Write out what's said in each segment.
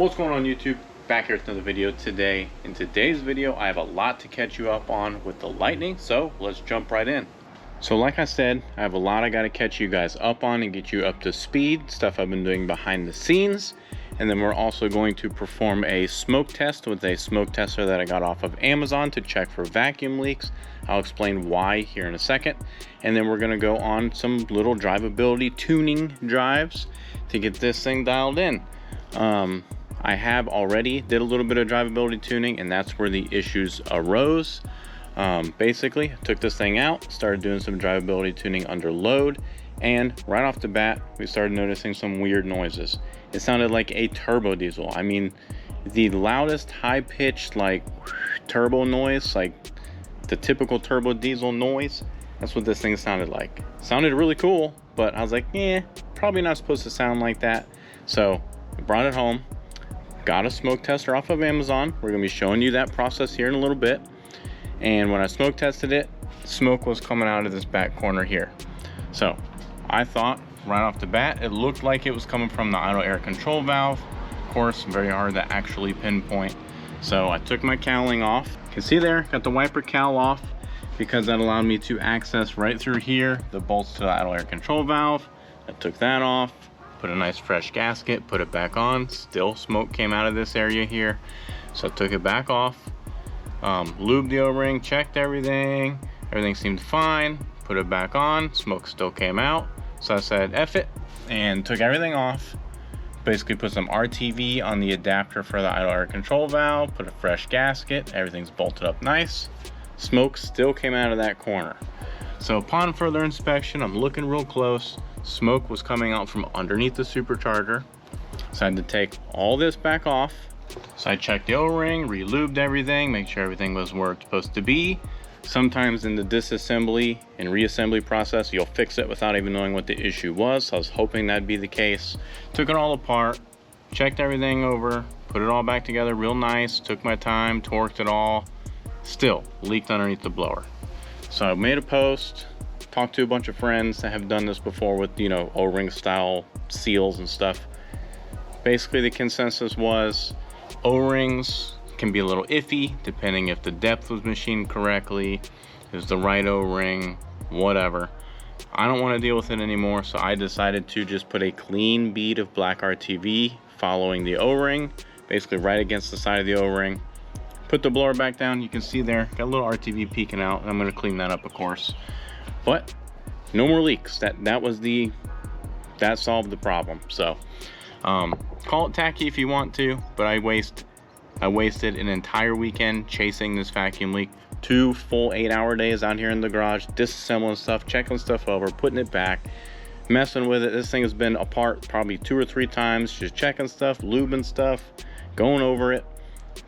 What's going on YouTube? Back here with another video today. In today's video I have a lot to catch you up on with the Lightning, so let's jump right in. So like I said, I have a lot I got to catch you guys up on and get you up to speed, stuff I've been doing behind the scenes. And then we're also going to perform a smoke test with a smoke tester that I got off of Amazon to check for vacuum leaks. I'll explain why here in a second. And then we're going to go on some little drivability tuning drives to get this thing dialed in. I have already did a little bit of drivability tuning, and that's where the issues arose. Basically, I took this thing out, started doing some drivability tuning under load, and right off the bat, we started noticing some weird noises. It sounded like a turbo diesel. I mean, the loudest high-pitched like turbo noise, like the typical turbo diesel noise. That's what this thing sounded like. It sounded really cool, but I was like, probably not supposed to sound like that. So I brought it home. Got a smoke tester off of Amazon. We're gonna be showing you that process here in a little bit. And when I smoke tested it, smoke was coming out of this back corner here. So I thought right off the bat, it looked like it was coming from the idle air control valve. Of course, very hard to actually pinpoint. So I took my cowling off. You can see there, got the wiper cowl off because that allowed me to access right through here the bolts to the idle air control valve. I took that off. Put a nice fresh gasket, put it back on. Still smoke came out of this area here. So I took it back off, lubed the O-ring, checked everything. Everything seemed fine. Put it back on, smoke still came out. So I said, F it, and took everything off. Basically put some RTV on the adapter for the idle air control valve, put a fresh gasket, everything's bolted up nice. Smoke still came out of that corner. So upon further inspection, I'm looking real close. Smoke was coming out from underneath the supercharger. So I had to take all this back off. So I checked the O-ring, re-lubed everything, make sure everything was where it's supposed to be. Sometimes in the disassembly and reassembly process, you'll fix it without even knowing what the issue was. So I was hoping that'd be the case. Took it all apart, checked everything over, put it all back together real nice, took my time, torqued it all. Still leaked underneath the blower. So I made a post, talked to a bunch of friends that have done this before with, you know, O-ring style seals and stuff. Basically the consensus was O-rings can be a little iffy depending if the depth was machined correctly, is the right O-ring, whatever. I don't want to deal with it anymore, so I decided to just put a clean bead of black RTV following the O-ring, basically right against the side of the O-ring. Put the blower back down. You can see there, got a little RTV peeking out, and I'm going to clean that up, of course. But no more leaks. That solved the problem. So call it tacky if you want to, but I wasted an entire weekend chasing this vacuum leak. 2 full 8-hour days out here in the garage, disassembling stuff, checking stuff over, putting it back, messing with it. This thing has been apart probably 2 or 3 times, just checking stuff, lubing stuff, going over it.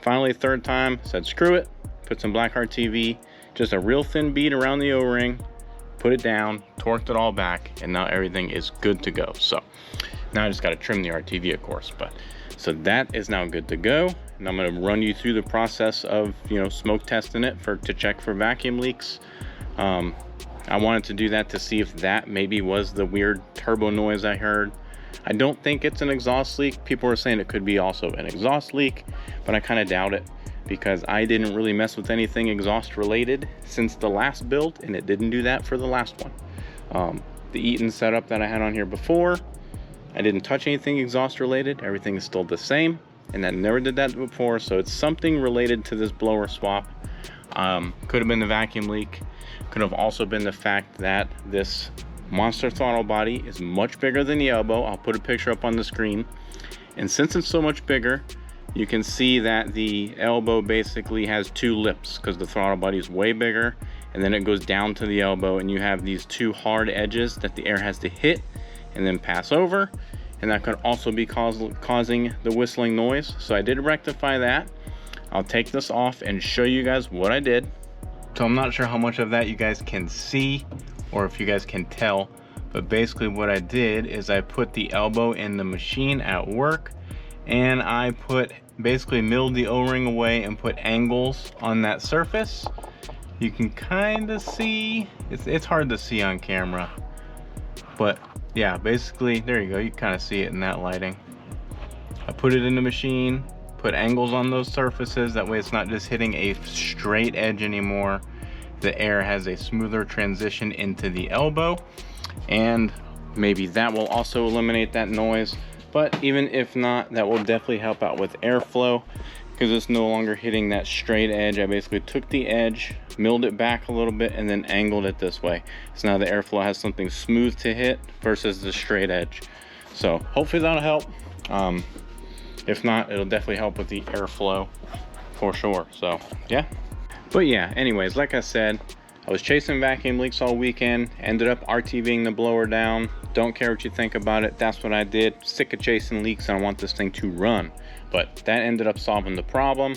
Finally, 3rd time, said screw it, put some black RTV, just a real thin bead around the O-ring, put it down, torqued it all back, and now everything is good to go. So now I just got to trim the RTV, of course, but so that is now good to go. And I'm going to run you through the process of, you know, smoke testing it to check for vacuum leaks. I wanted to do that to see if that maybe was the weird turbo noise I heard. I don't think it's an exhaust leak. People were saying it could be also an exhaust leak, but I kind of doubt it because I didn't really mess with anything exhaust related since the last build, and it didn't do that for the last one. The Eaton setup that I had on here before, I didn't touch anything exhaust related. Everything is still the same, and I never did that before, so it's something related to this blower swap. Could have been the vacuum leak. Could have also been the fact that this monster throttle body is much bigger than the elbow. I'll put a picture up on the screen. And since it's so much bigger, you can see that the elbow basically has 2 lips because the throttle body is way bigger, and then it goes down to the elbow, and you have these 2 hard edges that the air has to hit and then pass over, and that could also be causing the whistling noise. So I did rectify that. I'll take this off and show you guys what I did. So I'm not sure how much of that you guys can see or if you guys can tell, but basically what I did is I put the elbow in the machine at work, and I basically milled the O-ring away and put angles on that surface. You can kind of see, it's hard to see on camera, but yeah, basically there you go, you kind of see it in that lighting. I put it in the machine, put angles on those surfaces, that way it's not just hitting a straight edge anymore. The air has a smoother transition into the elbow, and maybe that will also eliminate that noise. But even if not, that will definitely help out with airflow, because it's no longer hitting that straight edge. I basically took the edge, milled it back a little bit, and then angled it this way. So now the airflow has something smooth to hit versus the straight edge. So hopefully that'll help. If not, it'll definitely help with the airflow for sure. So yeah. But yeah, anyways, like I said, I was chasing vacuum leaks all weekend, ended up RTVing the blower down. Don't care what you think about it, that's what I did. Sick of chasing leaks, and I want this thing to run. But that ended up solving the problem.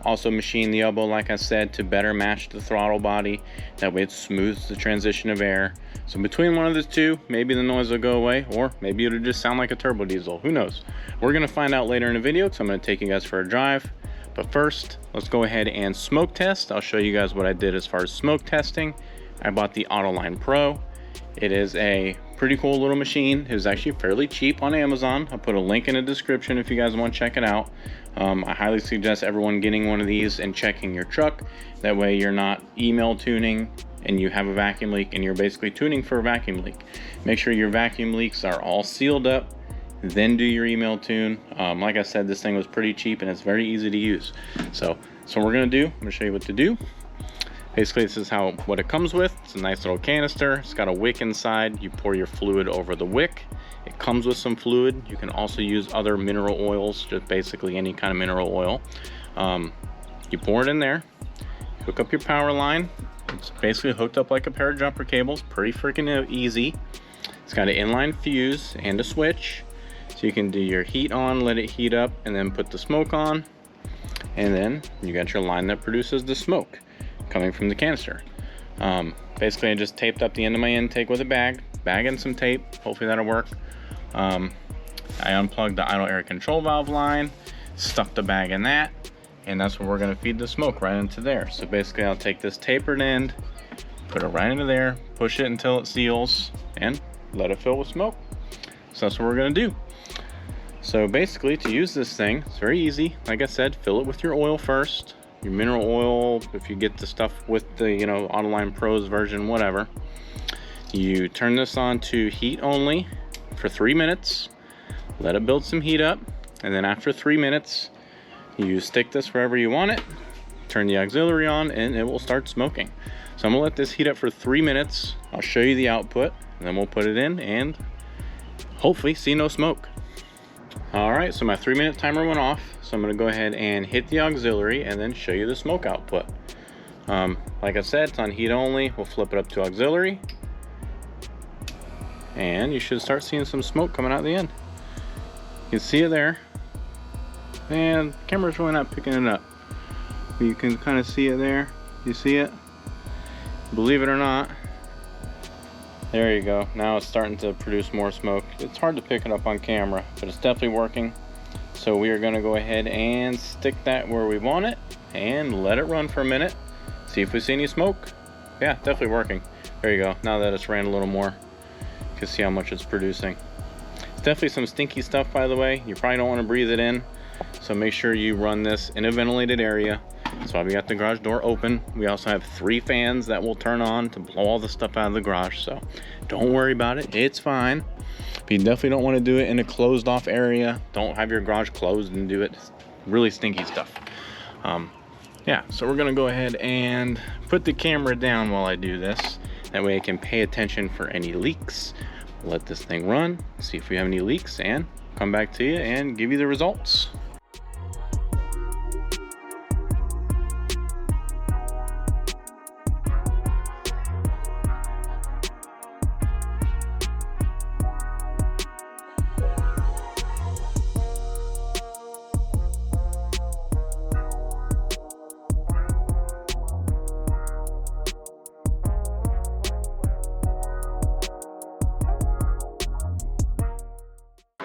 Also machined the elbow, like I said, to better match the throttle body. That way it smooths the transition of air. So between one of the two, maybe the noise will go away, or maybe it'll just sound like a turbo diesel, who knows. We're gonna find out later in the video, because I'm gonna take you guys for a drive. But first, let's go ahead and smoke test. I'll show you guys what I did as far as smoke testing. I bought the Autoline Pro. It is a pretty cool little machine. It was actually fairly cheap on Amazon. I'll put a link in the description if you guys want to check it out. I highly suggest everyone getting one of these and checking your truck. That way you're not email tuning and you have a vacuum leak and you're basically tuning for a vacuum leak. Make sure your vacuum leaks are all sealed up, then do your email tune. Like I said, this thing was pretty cheap and it's very easy to use. So what we're gonna do, I'm gonna show you what to do. Basically, this is what it comes with. It's a nice little canister. It's got a wick inside. You pour your fluid over the wick. It comes with some fluid. You can also use other mineral oils, just basically any kind of mineral oil. You pour it in there, hook up your power line. It's basically hooked up like a pair of jumper cables. Pretty freaking easy. It's got an inline fuse and a switch. So you can do your heat on, let it heat up, and then put the smoke on. And then you got your line that produces the smoke coming from the canister. Basically, I just taped up the end of my intake with a bag and some tape. Hopefully that'll work. I unplugged the idle air control valve line, stuck the bag in that, and that's where we're gonna feed the smoke right into there. So basically, I'll take this tapered end, put it right into there, push it until it seals, and let it fill with smoke. So that's what we're gonna do. So basically, to use this thing, it's very easy. Like I said, fill it with your oil first. Your mineral oil, if you get the stuff with the, Autoline Pro's version, whatever. You turn this on to heat only for 3 minutes. Let it build some heat up. And then after 3 minutes, you stick this wherever you want it. Turn the auxiliary on and it will start smoking. So I'm gonna let this heat up for 3 minutes. I'll show you the output and then we'll put it in and hopefully see no smoke. All right, so my 3-minute timer went off. So I'm gonna go ahead and hit the auxiliary and then show you the smoke output. Like I said, it's on heat only. We'll flip it up to auxiliary. And you should start seeing some smoke coming out the end. You can see it there. And the camera's really not picking it up. But you can kind of see it there. You see it? Believe it or not. There you go. Now it's starting to produce more smoke. It's hard to pick it up on camera, but it's definitely working. So we are going to go ahead and stick that where we want it and let it run for a minute. See if we see any smoke. Yeah, definitely working. There you go. Now that it's ran a little more, you can see how much it's producing. It's definitely some stinky stuff, by the way. You probably don't want to breathe it in. So make sure you run this in a ventilated area. That's why we got the garage door open. We also have 3 fans that will turn on to blow all the stuff out of the garage. So don't worry about it. It's fine. But you definitely don't want to do it in a closed off area. Don't have your garage closed and do it. It's really stinky stuff. Yeah, so we're gonna go ahead and put the camera down while I do this. That way I can pay attention for any leaks. Let this thing run, see if we have any leaks, and come back to you and give you the results.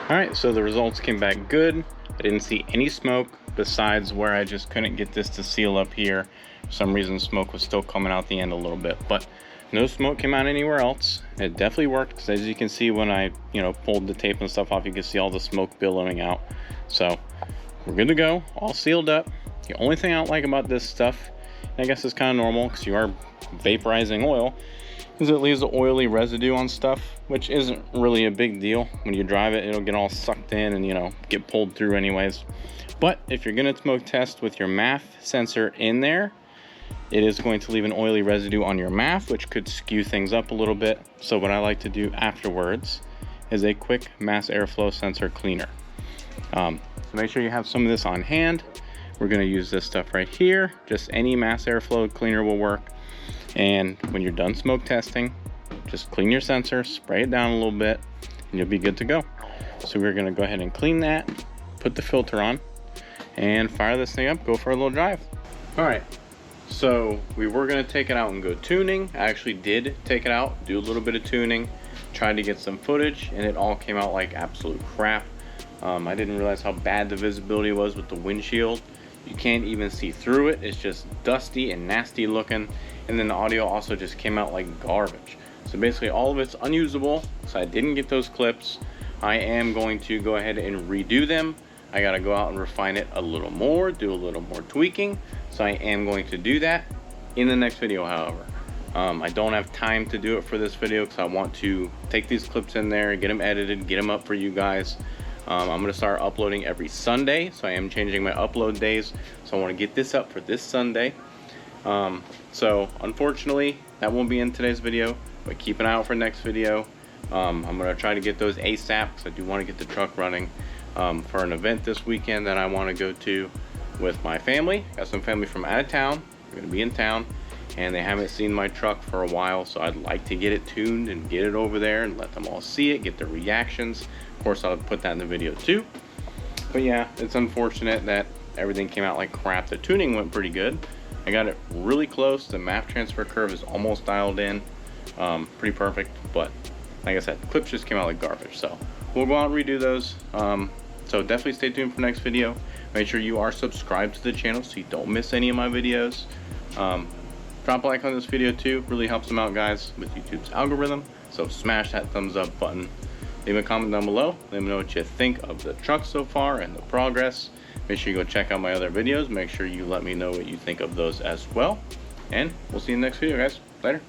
All right, so the results came back good. I didn't see any smoke besides where I just couldn't get this to seal up here. For some reason, smoke was still coming out the end a little bit, but No smoke came out anywhere else. It definitely worked, because as you can see when I, pulled the tape and stuff off, you can see all the smoke billowing out. So we're good to go, all sealed up. The only thing I don't like about this stuff, and I guess it's kind of normal because you are vaporizing oil, is it leaves the oily residue on stuff, which isn't really a big deal. When you drive it, it'll get all sucked in and, get pulled through anyways. But if you're gonna smoke test with your MAF sensor in there, it is going to leave an oily residue on your MAF, which could skew things up a little bit. So what I like to do afterwards is a quick mass airflow sensor cleaner. So make sure you have some of this on hand. We're going to use this stuff right here. Just any mass airflow cleaner will work. And when you're done smoke testing, just clean your sensor, spray it down a little bit, and you'll be good to go. So we're going to go ahead and clean that, put the filter on, and fire this thing up, go for a little drive. All right. So we were going to take it out and go tuning. I actually did take it out, do a little bit of tuning, tried to get some footage, and it all came out like absolute crap. I didn't realize how bad the visibility was with the windshield. You can't even see through it. It's just dusty and nasty looking. And then the audio also just came out like garbage. So basically all of it's unusable. So I didn't get those clips. I am going to go ahead and redo them. I got to go out and refine it a little more, do a little more tweaking. So I am going to do that in the next video, however. I don't have time to do it for this video because I want to take these clips in there, get them edited, get them up for you guys. I'm going to start uploading every Sunday, so I am changing my upload days. So I want to get this up for this Sunday. So unfortunately, that won't be in today's video, but keep an eye out for next video. I'm going to try to get those ASAP because I do want to get the truck running for an event this weekend that I want to go to with my family. Got some family from out of town. They're going to be in town, and they haven't seen my truck for a while, so I'd like to get it tuned and get it over there and let them all see it, get their reactions. Of course, I'll put that in the video too. But yeah, it's unfortunate that everything came out like crap. The tuning went pretty good. I got it really close. The MAF transfer curve is almost dialed in. Pretty perfect, but like I said, clips just came out like garbage. So we'll go out and redo those. So definitely stay tuned for next video. Make sure you are subscribed to the channel so you don't miss any of my videos. Drop a like on this video too. Really helps them out, guys, with YouTube's algorithm. So smash that thumbs up button. Leave a comment down below. Let me know what you think of the truck so far and the progress. Make sure you go check out my other videos. Make sure you let me know what you think of those as well. And we'll see you in the next video, guys. Later.